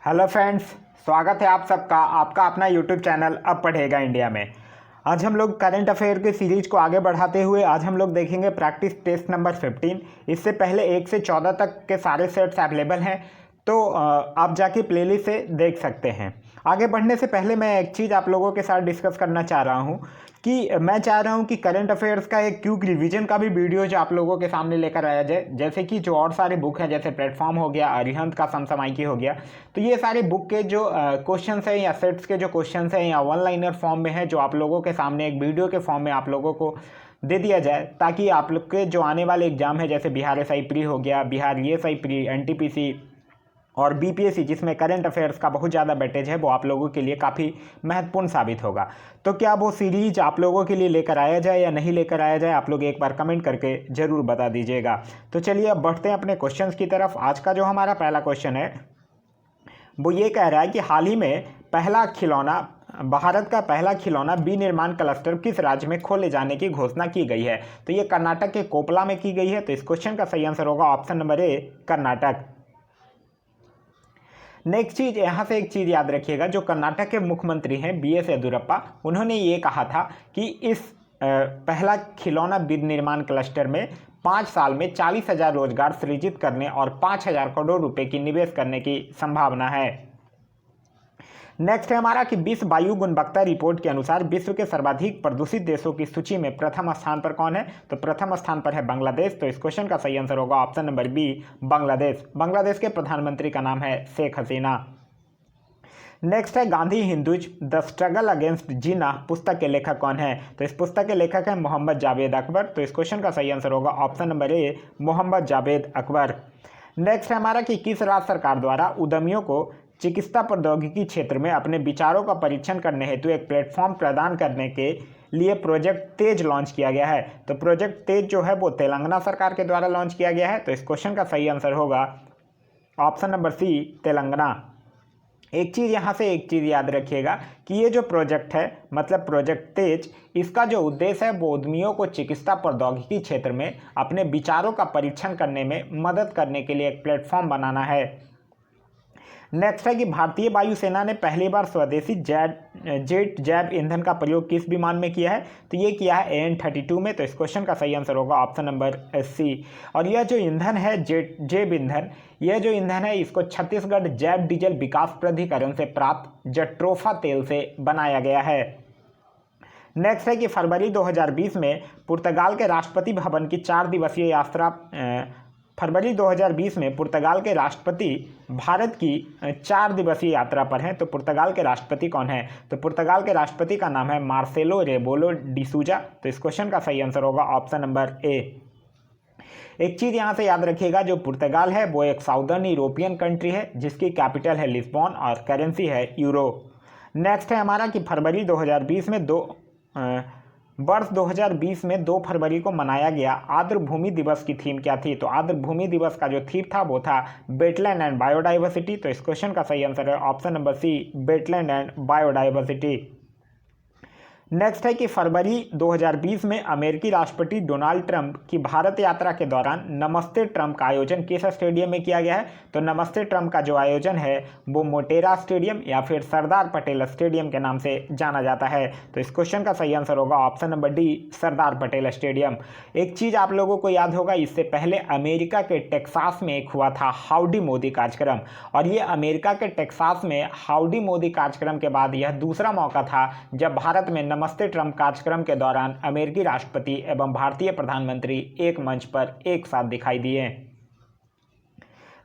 Hello friends, स्वागत है आप सबका आपका अपना यूट्यूब चैनल अब पढ़ेगा इंडिया में। आज हम लोग करंट अफेयर की सीरीज को आगे बढ़ाते हुए आज हम लोग देखेंगे प्रैक्टिस टेस्ट नंबर 15। इससे पहले 1 से 14 तक के सारे सेट्स अवेलेबल हैं, तो आप जाके प्लेलिस्ट से देख सकते हैं। आगे बढ़ने से पहले मैं एक चीज़ आप लोगों के साथ डिस्कस करना चाह रहा हूँ कि मैं चाह रहा हूँ कि करंट अफेयर्स का एक क्विक रिवीजन का भी वीडियो जो आप लोगों के सामने लेकर आया जाए। जैसे कि जो और सारे बुक हैं, जैसे प्लेटफॉर्म हो गया, अरिहंत का समसामयिकी हो गया, तो ये सारे बुक के जो क्वेश्चंस हैं या सेट्स के जो क्वेश्चंस हैं या वन लाइनर फॉर्म में है, जो आप लोगों के सामने एक वीडियो के फॉर्म में आप लोगों को दे दिया जाए, ताकि आप लोग के जो आने वाले एग्जाम है, जैसे बिहार एसआई प्री हो गया, बिहार ईएसआई प्री, एनटीपीसी और बीपीएससी, जिसमें करंट अफेयर्स का बहुत ज़्यादा वेटेज है, वो आप लोगों के लिए काफ़ी महत्वपूर्ण साबित होगा। तो क्या वो सीरीज आप लोगों के लिए लेकर आया जाए या नहीं लेकर आया जाए, आप लोग एक बार कमेंट करके ज़रूर बता दीजिएगा। तो चलिए अब बढ़ते हैं अपने क्वेश्चंस की तरफ। आज का जो हमारा पहला क्वेश्चन है वो ये कह रहा है कि हाल ही में भारत का पहला खिलौना विनिर्माण क्लस्टर किस राज्य में खोले जाने की घोषणा की गई है। तो ये कर्नाटक के कोपला में की गई है। तो इस क्वेश्चन का सही आंसर होगा ऑप्शन नंबर ए, कर्नाटक। नेक्स्ट चीज, यहाँ से एक चीज याद रखिएगा, जो कर्नाटक के मुख्यमंत्री हैं बीएस येदियुरप्पा, उन्होंने ये कहा था कि इस पहला खिलौना विनिर्माण क्लस्टर में 5 साल में 40,000 रोजगार सृजित करने और 5,000 करोड़ रुपए की निवेश करने की संभावना है। नेक्स्ट है हमारा कि विश्व वायु गुणवत्ता रिपोर्ट के अनुसार विश्व के सर्वाधिक प्रदूषित देशों की सूची में प्रथम स्थान पर कौन है। तो प्रथम स्थान पर है बांग्लादेश। तो इस क्वेश्चन का सही आंसर होगा option number B, Bangladesh. Bangladesh के प्रधानमंत्री का नाम है शेख हसीना। नेक्स्ट है Gandhi Hindus the struggle against Jinnah पुस्तक के लेखक कौन है। तो इस पुस्तक के लेखक है मोहम्मद जावेद अकबर। तो इस क्वेश्चन का सही आंसर होगा option number A, Mohammed Javed Akbar. Next है हमारा कि किस राज्य सरकार द्वारा उद्यमियों को चिकित्सा प्रौद्योगिकी क्षेत्र में अपने विचारों का परीक्षण करने हेतु एक प्लेटफॉर्म प्रदान करने के लिए प्रोजेक्ट तेज लॉन्च किया गया है। तो प्रोजेक्ट तेज जो है वो तेलंगाना सरकार के द्वारा लॉन्च किया गया है। तो इस क्वेश्चन का सही आंसर होगा ऑप्शन नंबर सी, तेलंगाना। एक चीज़ यहाँ से एक चीज़ याद रखिएगा कि ये जो प्रोजेक्ट है, मतलब प्रोजेक्ट तेज, इसका जो उद्देश्य है वो उद्यमियों को चिकित्सा प्रौद्योगिकी क्षेत्र में अपने विचारों का परीक्षण करने में मदद करने के लिए एक प्लेटफॉर्म बनाना है। नेक्स्ट है कि भारतीय वायुसेना ने पहली बार स्वदेशी जेट जैव ईंधन का प्रयोग किस विमान में किया है। तो ये किया है AN-32 में। तो इस क्वेश्चन का सही आंसर होगा ऑप्शन नंबर सी। और यह जो ईंधन है जैव ईंधन, यह जो ईंधन है इसको छत्तीसगढ़ जैव डीजल विकास प्राधिकरण से प्राप्त जट्रोफा तेल से बनाया गया है। नेक्स्ट है कि फरवरी 2020 में पुर्तगाल के राष्ट्रपति भवन की 4 दिवसीय यात्रा फरवरी 2020 में पुर्तगाल के राष्ट्रपति भारत की 4 दिवसीय यात्रा पर हैं। तो पुर्तगाल के राष्ट्रपति कौन है। तो पुर्तगाल के राष्ट्रपति का नाम है मार्सेलो रेबोलो डिसूजा। तो इस क्वेश्चन का सही आंसर होगा ऑप्शन नंबर ए। एक चीज़ यहाँ से याद रखिएगा, जो पुर्तगाल है वो एक साउदर्न यूरोपियन कंट्री है जिसकी कैपिटल है लिस्बॉन और करेंसी है यूरो। नेक्स्ट है हमारा कि फरवरी 2020 में वर्ष 2020 में 2 फरवरी को मनाया गया आर्द्र भूमि दिवस की थीम क्या थी। तो आर्द्र भूमि दिवस का जो थीम था वो था वेटलैंड एंड बायोडाइवर्सिटी। तो इस क्वेश्चन का सही आंसर है option number C, wetland and biodiversity. Next है कि फरवरी 2020 में अमेरिकी राष्ट्रपति डोनाल्ड ट्रंप की भारत यात्रा के दौरान नमस्ते ट्रंप का आयोजन किस स्टेडियम में किया गया है। तो नमस्ते ट्रंप का जो आयोजन है वो मोटेरा स्टेडियम या फिर सरदार पटेल स्टेडियम के नाम से जाना जाता है। तो इस क्वेश्चन का सही आंसर होगा option number D, Sardar Patel stadium. एक चीज़ आप लोगों को याद होगा, इससे पहले अमेरिका के टेक्सास में एक हुआ था हाउडी मोदी कार्यक्रम, और ये अमेरिका के टेक्सास में हाउडी मोदी कार्यक्रम के बाद यह दूसरा मौका था जब भारत में नमस्ते ट्रंप कार्यक्रम के दौरान अमेरिकी राष्ट्रपति एवं भारतीय प्रधानमंत्री एक मंच पर एक साथ दिखाई दिए।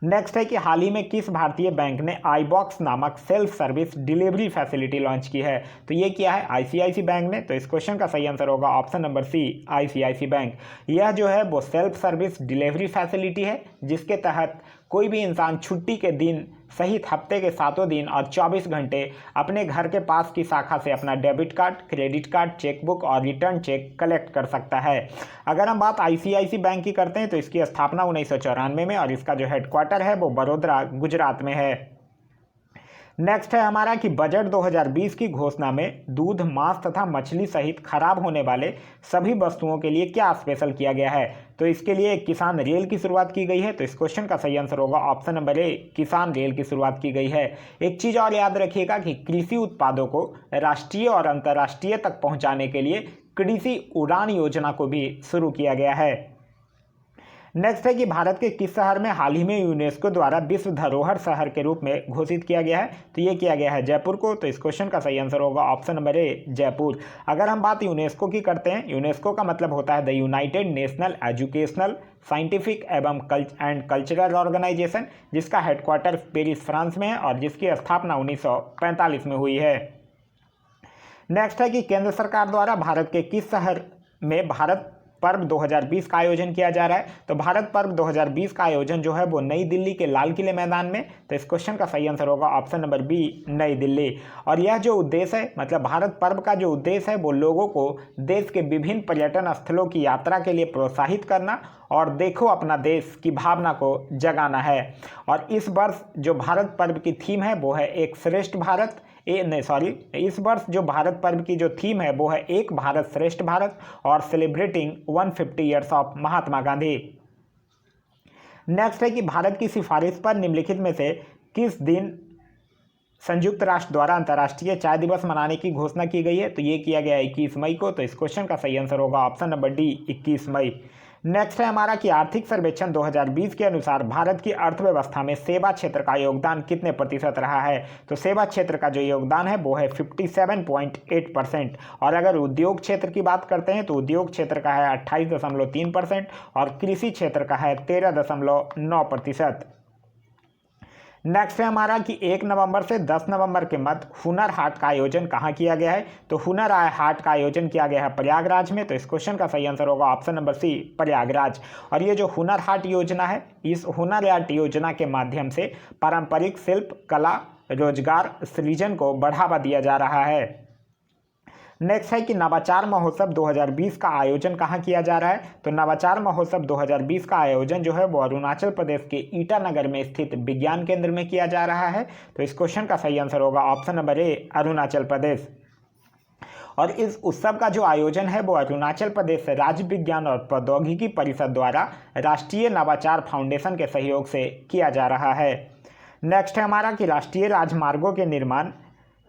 नेक्स्ट है कि हाल ही में किस भारतीय बैंक ने iBox नामक self service delivery facility launch की है। तो ये किया है आईसीआईसी बैंक ने। तो इस क्वेश्चन का सही आंसर होगा option number C, ICICI bank. यह जो है वो सेल्फ सर्विस डिलीवरी फैसिलिटी है जिसके तहत कोई भी इंसान छुट्टी के दिन सहित हफ्ते के 7 दिन और 24 घंटे अपने घर के पास की शाखा से अपना debit card, credit card, chequebook और रिटर्न चेक कलेक्ट कर सकता है। अगर हम बात आईसीआईसी बैंक की करते हैं तो इसकी स्थापना 1994 में और इसका जो हेडक्वार्टर है वो बड़ोदरा, गुजरात में है। नेक्स्ट है हमारा कि बजट 2020 की घोषणा में दूध, मांस तथा मछली सहित खराब होने वाले सभी वस्तुओं के लिए क्या स्पेशल किया गया है। तो इसके लिए एक किसान रेल की शुरुआत की गई है। तो इस क्वेश्चन का सही आंसर होगा ऑप्शन नंबर ए, किसान रेल की शुरुआत की गई है। एक चीज़ और याद रखिएगा कि कृषि उत्पादों को राष्ट्रीय और अंतर्राष्ट्रीय तक पहुंचाने के लिए कृषि उड़ान योजना को भी शुरू किया गया है। नेक्स्ट है कि भारत के किस शहर में हाल ही में यूनेस्को द्वारा विश्व धरोहर शहर के रूप में घोषित किया गया है। तो ये किया गया है जयपुर को। तो इस क्वेश्चन का सही आंसर होगा ऑप्शन नंबर ए, जयपुर। अगर हम बात यूनेस्को की करते हैं, यूनेस्को का मतलब होता है the United national educational scientific एवं कल्चरल ऑर्गेनाइजेशन, जिसका हेडक्वार्टर पेरिस फ्रांस में है और जिसकी स्थापना 1945 में हुई है। नेक्स्ट है कि केंद्र सरकार द्वारा भारत के किस शहर में भारत पर्व 2020 का आयोजन किया जा रहा है। तो भारत पर्व 2020 का आयोजन जो है वो नई दिल्ली के लाल किले मैदान में। तो इस क्वेश्चन का सही आंसर होगा ऑप्शन नंबर बी, नई दिल्ली। और यह जो उद्देश्य है, मतलब भारत पर्व का जो उद्देश्य है वो लोगों को देश के विभिन्न पर्यटन स्थलों की यात्रा के लिए प्रोत्साहित करना और देखो अपना देश की भावना को जगाना है। और इस वर्ष जो भारत पर्व की थीम है वो है एक श्रेष्ठ भारत, इस वर्ष जो भारत पर्व की जो थीम है वो है एक भारत श्रेष्ठ भारत और celebrating 150 years of Mahatma Gandhi. Next है कि भारत की सिफारिश पर निम्नलिखित में से किस दिन संयुक्त राष्ट्र द्वारा अंतर्राष्ट्रीय चाय दिवस मनाने की घोषणा की गई है। तो ये किया गया है 21 मई को। तो इस क्वेश्चन का सही आंसर होगा ऑप्शन नंबर डी, 21 मई। नेक्स्ट है हमारा कि आर्थिक सर्वेक्षण 2020 के अनुसार भारत की अर्थव्यवस्था में सेवा क्षेत्र का योगदान कितने प्रतिशत रहा है। तो सेवा क्षेत्र का जो योगदान है वो है 57.8%। और अगर उद्योग क्षेत्र की बात करते हैं तो उद्योग क्षेत्र का है 28.3% और कृषि क्षेत्र का है 13.9%। नेक्स्ट है हमारा कि 1 नवंबर से 10 नवंबर के मध्य हुनर हाट का आयोजन कहाँ किया गया है। तो हुनर हाट का आयोजन किया गया है प्रयागराज में। तो इस क्वेश्चन का सही आंसर होगा ऑप्शन नंबर सी, प्रयागराज। और ये जो हुनर हाट योजना है, इस हुनर हाट योजना के माध्यम से पारंपरिक शिल्प, कला, रोजगार सृजन को बढ़ावा दिया जा रहा है। नेक्स्ट है कि नवाचार महोत्सव 2020 का आयोजन कहाँ किया जा रहा है। तो नवाचार महोत्सव 2020 का आयोजन जो है वो अरुणाचल प्रदेश के ईटानगर में स्थित विज्ञान केंद्र में किया जा रहा है। तो इस क्वेश्चन का सही आंसर होगा ऑप्शन नंबर ए, अरुणाचल प्रदेश। और इस उत्सव का जो आयोजन है वो अरुणाचल प्रदेश राज्य विज्ञान और प्रौद्योगिकी परिषद द्वारा राष्ट्रीय नवाचार फाउंडेशन के सहयोग से किया जा रहा है। नेक्स्ट है हमारा कि राष्ट्रीय राजमार्गों के निर्माण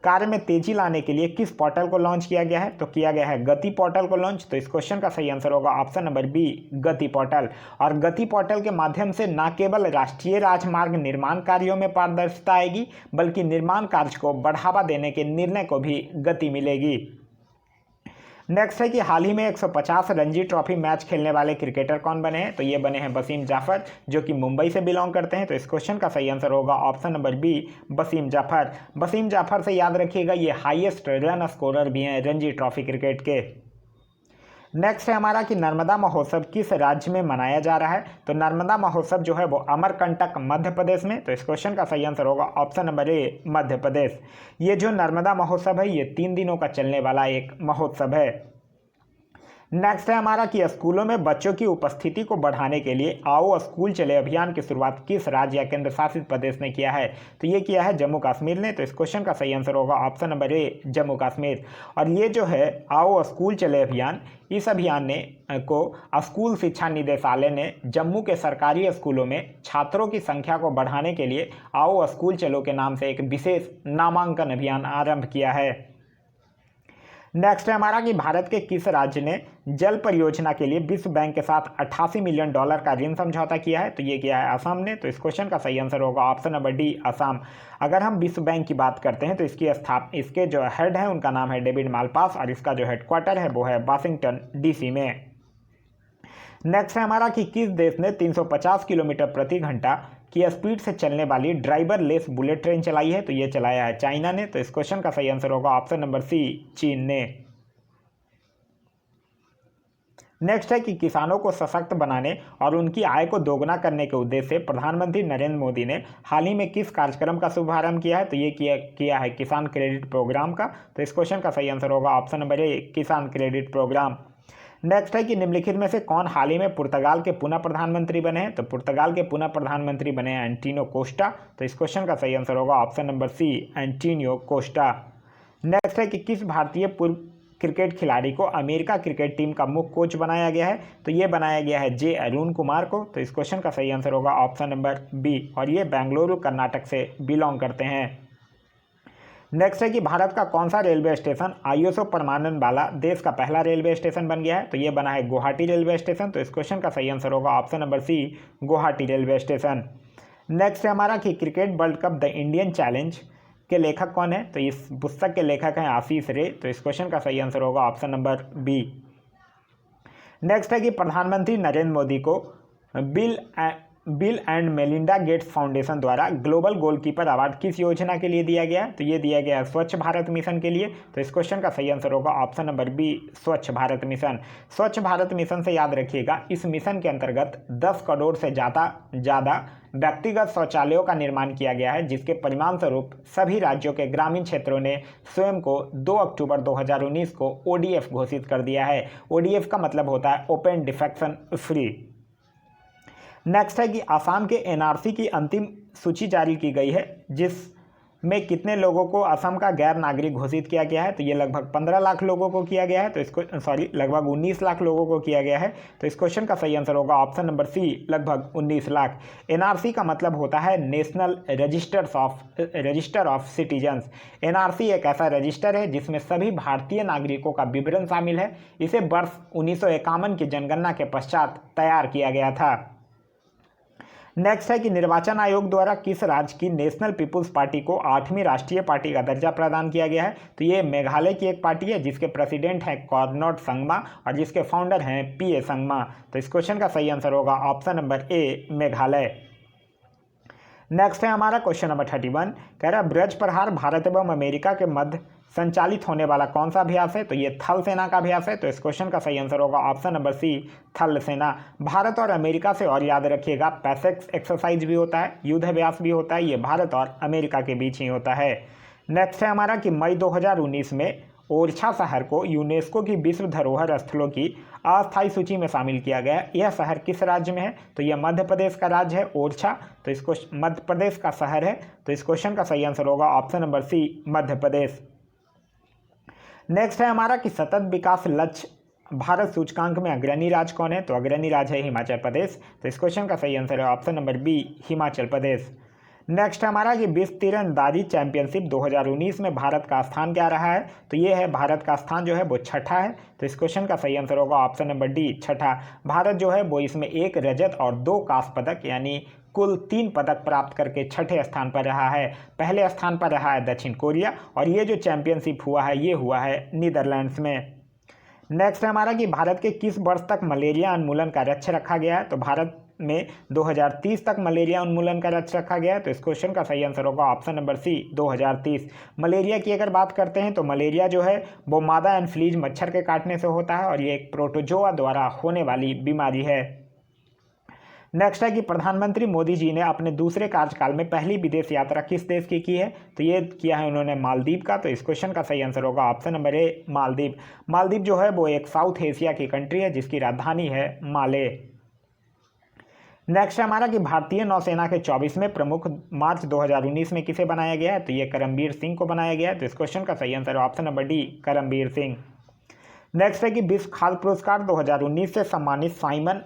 कार्य में तेजी लाने के लिए किस पोर्टल को लॉन्च किया गया है। तो किया गया है गति पोर्टल को लॉन्च। तो इस क्वेश्चन का सही आंसर होगा ऑप्शन नंबर बी, गति पोर्टल। और गति पोर्टल के माध्यम से न केवल राष्ट्रीय राजमार्ग निर्माण कार्यों में पारदर्शिता आएगी बल्कि निर्माण कार्य को बढ़ावा देने के निर्णय को भी गति मिलेगी। नेक्स्ट है कि हाल ही में 150 रणजी ट्रॉफी मैच खेलने वाले क्रिकेटर कौन बने हैं। तो ये बने हैं वसीम जाफर, जो कि मुंबई से बिलोंग करते हैं। तो इस क्वेश्चन का सही आंसर होगा option number B, Wasim Jaffer. Wasim Jaffer से याद रखिएगा ये हाईएस्ट रन स्कोरर भी हैं रणजी ट्रॉफी क्रिकेट के। नेक्स्ट है हमारा कि नर्मदा महोत्सव किस राज्य में मनाया जा रहा है। तो नर्मदा महोत्सव जो है वो अमरकंटक मध्य प्रदेश में। तो इस क्वेश्चन का सही आंसर होगा ऑप्शन नंबर ए, मध्य प्रदेश। ये जो नर्मदा महोत्सव है ये 3 दिनों का चलने वाला एक महोत्सव है। नेक्स्ट है हमारा कि स्कूलों में बच्चों की उपस्थिति को बढ़ाने के लिए आओ स्कूल चले अभियान की शुरुआत किस राज्य या केंद्र शासित प्रदेश ने किया है। तो ये किया है जम्मू कश्मीर ने। तो इस क्वेश्चन का सही आंसर होगा ऑप्शन नंबर ए, जम्मू कश्मीर। और ये जो है आओ स्कूल चले अभियान, इस अभियान को स्कूल शिक्षा निदेशालय ने जम्मू के सरकारी स्कूलों में छात्रों की संख्या को बढ़ाने के लिए आओ स्कूल चलो के नाम से एक विशेष नामांकन अभियान आरंभ किया है। नेक्स्ट है हमारा कि भारत के किस राज्य ने जल परियोजना के लिए विश्व बैंक के साथ 88 मिलियन डॉलर का ऋण समझौता किया है। तो ये किया है असम ने। तो इस क्वेश्चन का सही आंसर होगा ऑप्शन नंबर डी, असम। अगर हम विश्व बैंक की बात करते हैं तो इसके जो हेड है उनका नाम है डेविड मालपास और इसका जो हेडक्वार्टर है वो है वाशिंगटन डीसी में। नेक्स्ट है हमारा कि किस देश ने 350 किलोमीटर प्रति घंटा की स्पीड से चलने वाली ड्राइवर लेस बुलेट ट्रेन चलाई है। तो ये चलाया है चाइना ने। तो इस क्वेश्चन का सही आंसर होगा ऑप्शन नंबर सी, चीन ने। नेक्स्ट है कि किसानों को सशक्त बनाने और उनकी आय को दोगुना करने के उद्देश्य से प्रधानमंत्री नरेंद्र मोदी ने हाल ही में किस कार्यक्रम का शुभारंभ किया है। तो ये किया है किसान क्रेडिट प्रोग्राम का। तो इस क्वेश्चन का सही आंसर होगा ऑप्शन नंबर ए, किसान क्रेडिट प्रोग्राम। नेक्स्ट है कि निम्नलिखित में से कौन हाल ही में पुर्तगाल के पुनः प्रधानमंत्री बने हैं? तो पुर्तगाल के पुनः प्रधानमंत्री बने हैं एंटीनियो कोस्टा। तो इस क्वेश्चन का सही आंसर होगा option number C, Antonio Costa. Next है कि किस भारतीय पूर्व क्रिकेट खिलाड़ी को अमेरिका क्रिकेट टीम का मुख्य कोच बनाया गया है? तो ये बनाया गया है जे अरुण कुमार को। तो इस क्वेश्चन का सही आंसर होगा ऑप्शन नंबर बी, और ये बेंगलुरु कर्नाटक से बिलोंग करते हैं। नेक्स्ट है कि भारत का कौन सा रेलवे स्टेशन आईएसओ प्रमाणन वाला देश का पहला रेलवे स्टेशन बन गया है? तो ये बना है गुवाहाटी रेलवे स्टेशन। तो इस क्वेश्चन का सही आंसर होगा option number C, Guwahati railway station. Next है हमारा कि cricket world cup the Indian challenge के लेखक कौन है? तो इस पुस्तक के लेखक हैं आशीष रे। तो इस क्वेश्चन का सही आंसर होगा ऑप्शन नंबर बी। नेक्स्ट है कि प्रधानमंत्री नरेंद्र मोदी को bill and Melinda Gates foundation द्वारा ग्लोबल गोलकीपर अवार्ड किस योजना के लिए दिया गया है? तो ये दिया गया है स्वच्छ भारत मिशन के लिए। तो इस क्वेश्चन का सही आंसर होगा ऑप्शन नंबर बी, स्वच्छ भारत मिशन। स्वच्छ भारत मिशन से याद रखिएगा, इस मिशन के अंतर्गत 10 करोड़ से ज़्यादा व्यक्तिगत शौचालयों का निर्माण किया गया है, जिसके परिणाम स्वरूप सभी राज्यों के ग्रामीण क्षेत्रों ने स्वयं को 2 अक्टूबर 2019 को ODF घोषित कर दिया है। ODF का मतलब होता है ओपन डिफेक्शन फ्री। नेक्स्ट है कि असम के एनआरसी की अंतिम सूची जारी की गई है, जिसमें कितने लोगों को असम का गैर नागरिक घोषित किया गया है? तो ये लगभग 15 लाख लोगों को किया गया है। तो इसको लगभग 19 लाख लोगों को किया गया है। तो इस क्वेश्चन का सही आंसर होगा ऑप्शन नंबर सी, लगभग 19 लाख। एनआरसी का मतलब होता है national register of citizens. NRC एक ऐसा रजिस्टर है जिसमें सभी भारतीय नागरिकों का विवरण शामिल है। इसे वर्ष 1951 की जनगणना के पश्चात तैयार किया गया था। नेक्स्ट है कि निर्वाचन आयोग द्वारा किस राज्य की नेशनल पीपुल्स पार्टी को 8वीं राष्ट्रीय पार्टी का दर्जा प्रदान किया गया है? तो ये मेघालय की एक पार्टी है जिसके प्रेसिडेंट हैं कॉर्नोट संगमा और जिसके फाउंडर हैं PA संगमा। तो इस क्वेश्चन का सही आंसर होगा ऑप्शन नंबर ए, मेघालय। नेक्स्ट है हमारा क्वेश्चन नंबर 31, कह रहा ब्रज प्रहार भारत एवं अमेरिका के मध्य संचालित होने वाला कौन सा अभ्यास है? तो ये थल सेना का अभ्यास है। तो इस क्वेश्चन का सही आंसर होगा ऑप्शन नंबर सी, थल सेना। भारत और अमेरिका से, और याद रखिएगा, पैसेक्स एक्सरसाइज भी होता है, युद्ध अभ्यास भी होता है, ये भारत और अमेरिका के बीच ही होता है। नेक्स्ट है हमारा कि मई 2019 में ओरछा शहर को यूनेस्को की विश्व धरोहर स्थलों की अस्थायी सूची में शामिल किया गया है। यह शहर किस राज्य में है? तो यह मध्य प्रदेश का राज्य है ओरछा। तो इसको मध्य प्रदेश का शहर है। तो इस क्वेश्चन का सही आंसर होगा ऑप्शन नंबर सी, मध्य प्रदेश। नेक्स्ट है हमारा कि सतत विकास लक्ष्य भारत सूचकांक में अग्रणी राज्य कौन है? तो अग्रणी राज्य है हिमाचल प्रदेश। तो इस क्वेश्चन का सही आंसर है option number B, Himachal Pradesh. Next हमारा कि विश्व तीरंदाजी चैंपियनशिप 2019 में भारत का स्थान क्या रहा है? तो ये है, भारत का स्थान जो है वो छठा है। तो इस क्वेश्चन का सही आंसर होगा ऑप्शन नंबर डी, छठा। भारत जो है वो इसमें 1 रजत और 2 कांस्य पदक यानी कुल 3 पदक प्राप्त करके छठे स्थान पर रहा है। पहले स्थान पर रहा है दक्षिण कोरिया, और ये जो चैंपियनशिप हुआ है ये हुआ है नीदरलैंड्स में। नेक्स्ट है हमारा कि भारत के किस वर्ष तक मलेरिया उन्मूलन का लक्ष्य रखा गया है? तो भारत में 2030 तक मलेरिया उन्मूलन का लक्ष्य रखा गया है। तो इस क्वेश्चन का सही आंसर होगा ऑप्शन नंबर सी, 2030। मलेरिया की अगर बात करते हैं तो मलेरिया जो है वो मादा एनफ्लीज मच्छर के काटने से होता है, और ये एक प्रोटोजोआ द्वारा होने वाली बीमारी है। नेक्स्ट है कि प्रधानमंत्री मोदी जी ने अपने दूसरे कार्यकाल में पहली विदेश यात्रा किस देश की है? तो ये किया है उन्होंने मालदीव का। तो इस क्वेश्चन का सही आंसर होगा ऑप्शन नंबर ए, मालदीव। मालदीव जो है वो एक साउथ एशिया की कंट्री है जिसकी राजधानी है माले। नेक्स्ट हमारा कि भारतीय नौसेना के 24वें प्रमुख मार्च 2019 में किसे बनाया गया है? तो ये करमबीर सिंह को बनाया गया है। तो इस क्वेश्चन का सही answer option number D, Karambir Singh. Next है कि विश्व खाद्य पुरस्कार 2019 से सम्मानित साइमन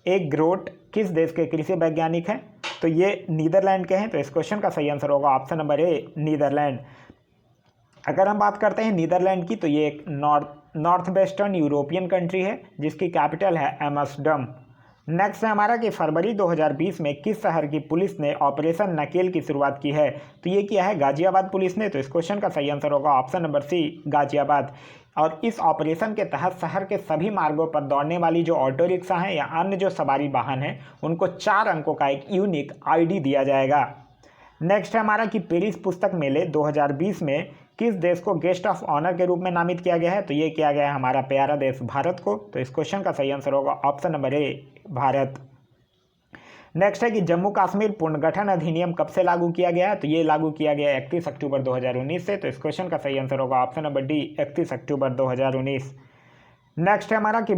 एक ग्रोट किस देश के कृषि वैज्ञानिक हैं? तो ये नीदरलैंड के हैं। तो इस क्वेश्चन का सही आंसर होगा ऑप्शन नंबर ए, नीदरलैंड। अगर हम बात करते हैं नीदरलैंड की, तो ये एक नॉर्थ वेस्टर्न यूरोपियन कंट्री है जिसकी कैपिटल है एम्स्टर्डम। नेक्स्ट है हमारा कि फरवरी 2020 में किस शहर की पुलिस ने ऑपरेशन नकेल की शुरुआत की है? तो ये किया है गाजियाबाद पुलिस ने। तो इस क्वेश्चन का सही आंसर होगा ऑप्शन नंबर सी, गाजियाबाद। और इस ऑपरेशन के तहत शहर के सभी मार्गों पर दौड़ने वाली जो ऑटो रिक्शा हैं या अन्य जो सवारी वाहन हैं उनको 4 अंकों का एक यूनिक ID दिया जाएगा। नेक्स्ट है हमारा कि पेरिस पुस्तक मेले 2020 में किस देश को गेस्ट ऑफ ऑनर के रूप में नामित किया गया है? तो ये किया गया है हमारा प्यारा देश भारत को। तो इस क्वेश्चन का सही आंसर होगा ऑप्शन नंबर ए, भारत। नेक्स्ट है कि जम्मू कश्मीर पुनर्गठन अधिनियम कब से लागू किया गया है? तो ये लागू किया गया 31 अक्टूबर 2019 से। तो इस क्वेश्चन का सही आंसर होगा ऑप्शन नंबर डी, 31 अक्टूबर 2019। नेक्स्ट है हमारा कि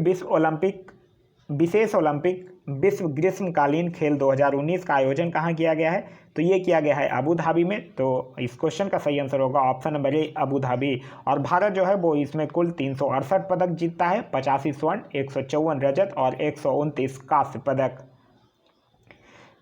विशेष ओलंपिक विश्व ग्रीष्मकालीन खेल 2019 का आयोजन कहाँ किया गया है? तो ये किया गया है अबू धाबी में। तो इस क्वेश्चन का सही आंसर होगा ऑप्शन नंबर ए, अबू धाबी। और भारत जो है वो इसमें कुल 368 पदक जीतता है, 85 स्वर्ण, 154 रजत और 129 कांस्य पदक।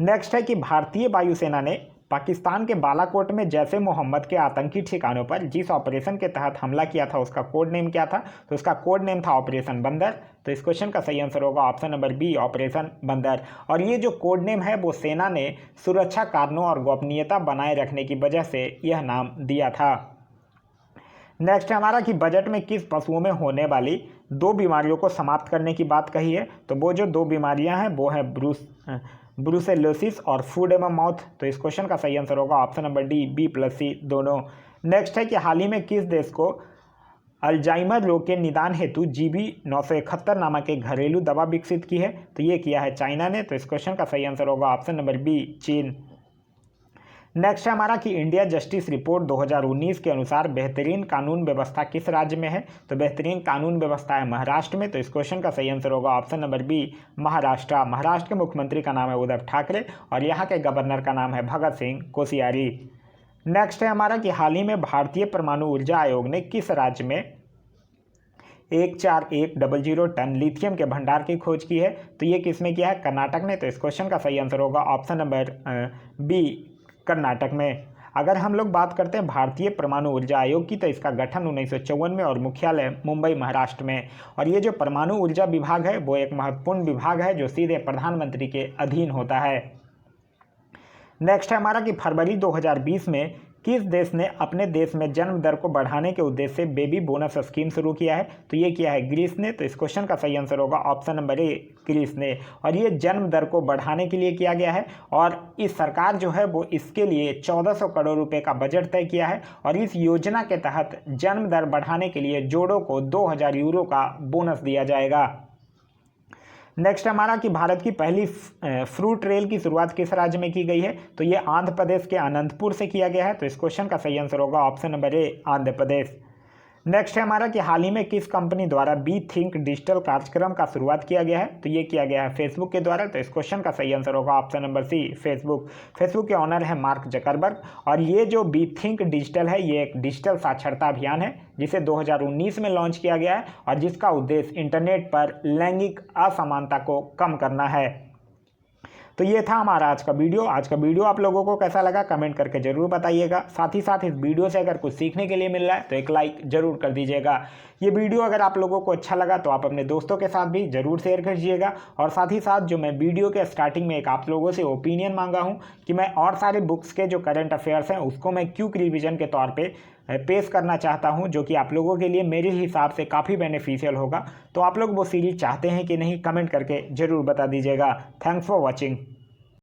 नेक्स्ट है कि भारतीय वायुसेना ने पाकिस्तान के बालाकोट में जैश ए मोहम्मद के आतंकी ठिकानों पर जिस ऑपरेशन के तहत हमला किया था उसका कोड नेम क्या था? तो उसका कोड नेम था ऑपरेशन बंदर। तो इस क्वेश्चन का सही आंसर होगा ऑप्शन नंबर बी, ऑपरेशन बंदर। और ये जो कोड नेम है वो सेना ने सुरक्षा कारणों और गोपनीयता बनाए रखने की वजह से यह नाम दिया था। नेक्स्ट है हमारा कि बजट में किस पशुओं में होने वाली 2 बीमारियों को समाप्त करने की बात कही है? तो वो जो 2 बीमारियां हैं वो हैं ब्रूसेलोसिस और फूड एवं माउथ। तो इस क्वेश्चन का सही आंसर होगा ऑप्शन नंबर डी, B+C दोनों। नेक्स्ट है कि हाल ही में किस देश को अल्जाइमर रोग के निदान हेतु GB971 नामक एक घरेलू दवा विकसित की है? तो ये किया है चाइना ने। तो इस क्वेश्चन का सही आंसर होगा ऑप्शन नंबर बी, चीन। नेक्स्ट है हमारा कि इंडिया जस्टिस रिपोर्ट 2019 के अनुसार बेहतरीन कानून व्यवस्था किस राज्य में है? तो बेहतरीन कानून व्यवस्था है महाराष्ट्र में। तो इस क्वेश्चन का सही आंसर होगा option number B, Maharashtra. Maharashtra के मुख्यमंत्री का नाम है उद्धव ठाकरे और यहाँ के गवर्नर का नाम है भगत सिंह कोश्यारी। नेक्स्ट है हमारा कि हाल ही में भारतीय परमाणु ऊर्जा आयोग ने किस राज्य में 14100 टन लिथियम के भंडार की खोज की है? तो ये किस में किया है? कर्नाटक ने। तो इस क्वेश्चन का सही आंसर होगा ऑप्शन नंबर बी, कर्नाटक में। अगर हम लोग बात करते हैं भारतीय परमाणु ऊर्जा आयोग की, तो इसका गठन 1954 में और मुख्यालय मुंबई महाराष्ट्र में। और ये जो परमाणु ऊर्जा विभाग है वो एक महत्वपूर्ण विभाग है जो सीधे प्रधानमंत्री के अधीन होता है। नेक्स्ट है हमारा कि फरवरी 2020 में किस देश ने अपने देश में जन्म दर को बढ़ाने के उद्देश्य से बेबी बोनस स्कीम शुरू किया है? तो ये किया है ग्रीस ने। तो इस क्वेश्चन का सही आंसर होगा ऑप्शन नंबर ए, ग्रीस ने। और ये जन्म दर को बढ़ाने के लिए किया गया है और इस सरकार जो है वो इसके लिए 1400 करोड़ रुपए का बजट तय किया है। और इस योजना के तहत जन्म दर बढ़ाने के लिए जोड़ों को 2000 यूरो का बोनस दिया जाएगा। नेक्स्ट हमारा कि भारत की पहली फ्रूट रेल की शुरुआत किस राज्य में की गई है? तो ये आंध्र प्रदेश के अनंतपुर से किया गया है। तो इस क्वेश्चन का सही आंसर होगा ऑप्शन नंबर ए, आंध्र प्रदेश। नेक्स्ट है हमारा कि हाल ही में किस कंपनी द्वारा बी थिंक डिजिटल कार्यक्रम का शुरुआत किया गया है? तो ये किया गया है फेसबुक के द्वारा। तो इस क्वेश्चन का सही आंसर होगा option number C, Facebook. Facebook के ऑनर है मार्क जकरबर्ग। और ये जो बी थिंक डिजिटल है ये एक डिजिटल साक्षरता अभियान है जिसे 2019 में लॉन्च किया गया है और जिसका उद्देश्य इंटरनेट पर लैंगिक असमानता को कम करना है। तो ये था हमारा आज का वीडियो। आज का वीडियो आप लोगों को कैसा लगा कमेंट करके ज़रूर बताइएगा। साथ ही साथ इस वीडियो से अगर कुछ सीखने के लिए मिल रहा है तो एक लाइक ज़रूर कर दीजिएगा। ये वीडियो अगर आप लोगों को अच्छा लगा तो आप अपने दोस्तों के साथ भी ज़रूर शेयर कीजिएगा। और साथ ही साथ जो मैं वीडियो के स्टार्टिंग में एक आप लोगों से ओपिनियन मांगा हूँ कि मैं और सारे बुक्स के जो करंट अफेयर्स हैं उसको मैं क्विक रिवीजन के तौर पे पेश करना चाहता हूं जो कि आप लोगों के लिए मेरे हिसाब से काफ़ी बेनिफिशियल होगा। तो आप लोग वो सीरीज चाहते हैं कि नहीं कमेंट करके ज़रूर बता दीजिएगा। Thanks for watching.